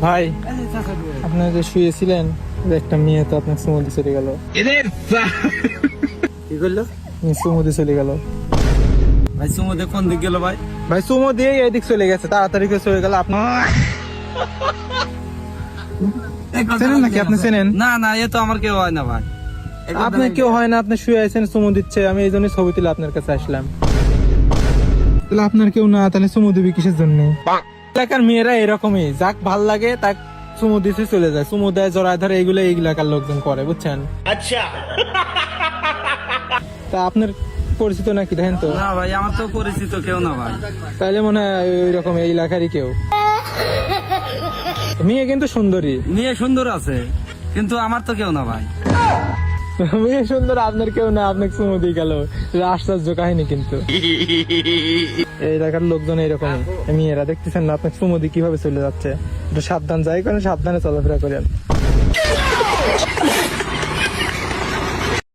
ভাই আপনি যে শুয়েছিলেন একটা মেয়ে তো আপনার সুমুদি চলে গেল। কি করলো সুমুদি চলে গেল ভাই? সুমদে কোন দিক গেল ভাই? ভাই সুমো দিয়ে এদিক চলে গেছে, তাড়াতাড়ি করে চলে গেল। আপনি চেনেন নাকি? আপনি চেনেন? না না, এ তো আমার কেউ হয় না ভাই। আপনার কেউ হয় না, আপনি শুয়ে আছেন, সুমো দিচ্ছে, আমি এই জন্য ছবি তুলে আপনার কাছে আসলাম। তাহলে আপনার কেউ না, তাহলে সুমো দিবি কিসের জন্য? এলাকার মেয়েরা এরকমই, যাক ভাল লাগে তাক সুমো দিতে চলে যায়, সুমো দেয়, জড়ায় ধরে, এইগুলো এই এলাকার লোকজন করে, বুঝছেন? আচ্ছা। তা আপনার পরিচিত নাকি দেখেন তো? না ভাই, আমার তো পরিচিত কেউ না ভাই। তাহলে মনে হয় ওই রকম এই এলাকারই কেউ। মেয়ে কিন্তু সুন্দরী, মেয়ে সুন্দর আছে, কিন্তু আমার তো কেউ না ভাই। মেয়ে সুন্দর, আপনার কেউ না, আপনাকে চুমু দিয়ে গেল, আশ্চর্য কাহিনী। কিন্তু এই এলাকার লোকজন এইরকমই, মেয়েরা দেখতেছেন না আপনাকে চুমু দিয়ে কিভাবে চলে যাচ্ছে। একটু সাবধান যাই করেন, সাবধানে চলাফেরা করেন।